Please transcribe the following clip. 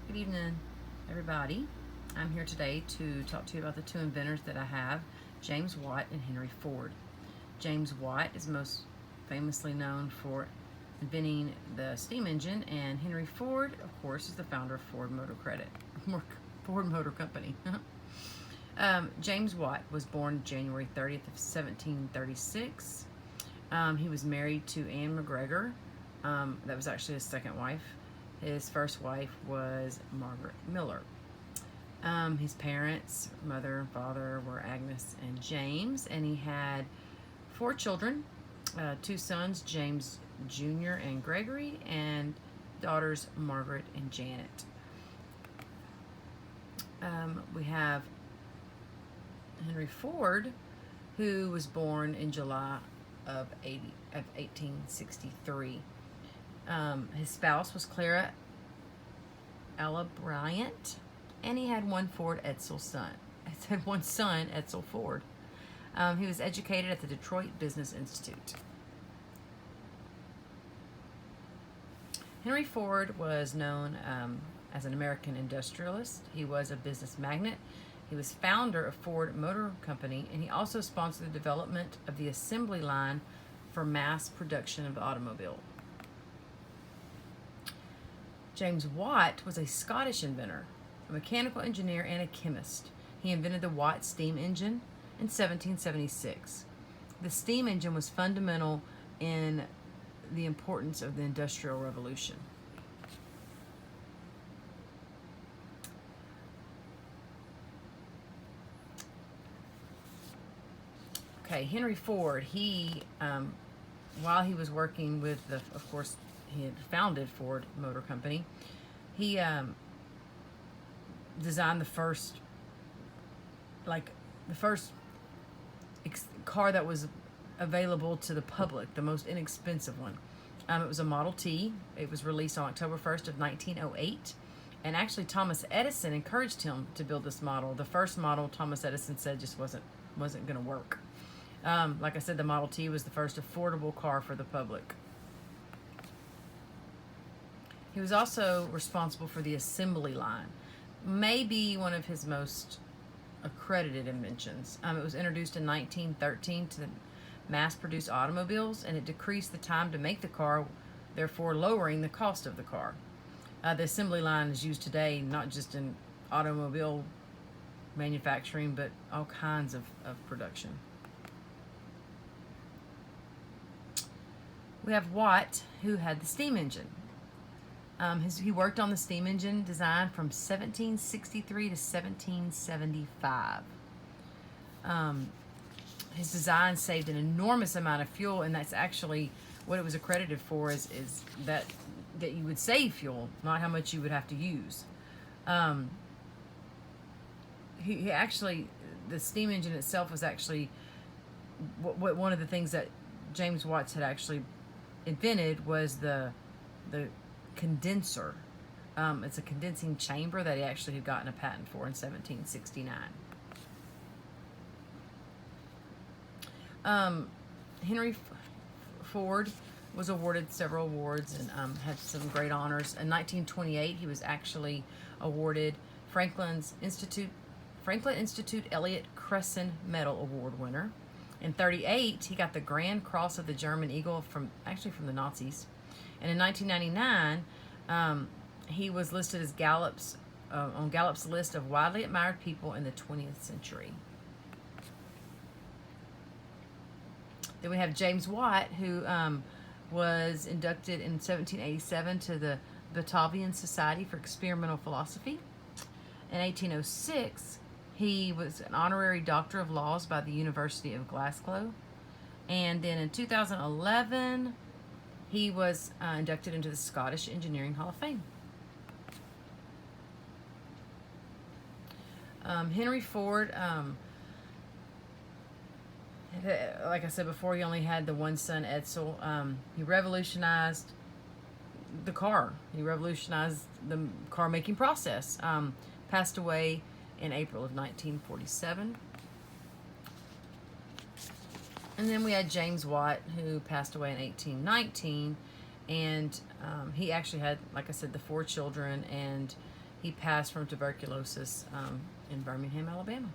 Good evening, everybody. I'm here today to talk to you about the two inventors that I have, James Watt and Henry Ford. James Watt is most famously known for inventing the steam engine, and Henry Ford, of course, is the founder of Ford Motor Credit, Ford Motor Company. James Watt was born January 30th of 1736. He was married to Anne McGregor. That was actually his second wife. His first wife was Margaret Miller. His parents, mother and father, were Agnes and James, and he had four children, two sons, James Jr. and Gregory, and daughters, Margaret and Janet. We have Henry Ford, who was born in July of 1863. His spouse was Clara Ella Bryant, and he had one son, Edsel Ford. He was educated at the Detroit Business Institute. Henry Ford was known as an American industrialist. He was a business magnate. He was founder of Ford Motor Company, and he also sponsored the development of the assembly line for mass production of the automobile. James Watt was a Scottish inventor, a mechanical engineer, and a chemist. He invented the Watt steam engine in 1776. The steam engine was fundamental in the importance of the Industrial Revolution. Okay, Henry Ford, while he was working with of course, he had founded Ford Motor Company. He designed the first car that was available to the public, the most inexpensive one. It was a Model T. It was released on October 1st of 1908. And actually, Thomas Edison encouraged him to build this model. The first model, Thomas Edison said, just wasn't going to work. Like I said, the Model T was the first affordable car for the public. He was also responsible for the assembly line, maybe one of his most accredited inventions. It was introduced in 1913 to mass-produce automobiles, and it decreased the time to make the car, therefore lowering the cost of the car. The assembly line is used today not just in automobile manufacturing, but all kinds of production. We have Watt, who had the steam engine. He worked on the steam engine design from 1763 to 1775. His design saved an enormous amount of fuel, and that's actually what it was accredited for, is that you would save fuel, not how much you would have to use. He actually, the steam engine itself was actually one of the things that James Watt had actually invented was the condenser. It's a condensing chamber that he actually had gotten a patent for in 1769. Henry Ford was awarded several awards and had some great honors. In 1928, he was actually awarded Franklin Institute Elliott Cresson Medal Award winner. In 1938, he got the Grand Cross of the German Eagle from the Nazis. And in 1999, he was listed as on Gallup's list of widely admired people in the 20th century. Then we have James Watt, who was inducted in 1787 to the Batavian Society for Experimental Philosophy. In 1806, he was an honorary Doctor of Laws by the University of Glasgow. And then in 2011, he was inducted into the Scottish Engineering Hall of Fame. Henry Ford, like I said before, he only had the one son, Edsel. He revolutionized the car. He revolutionized the car-making process. Passed away in April of 1947. And then we had James Watt, who passed away in 1819, and he actually had, like I said, the four children, and He passed from tuberculosis in Birmingham, Alabama.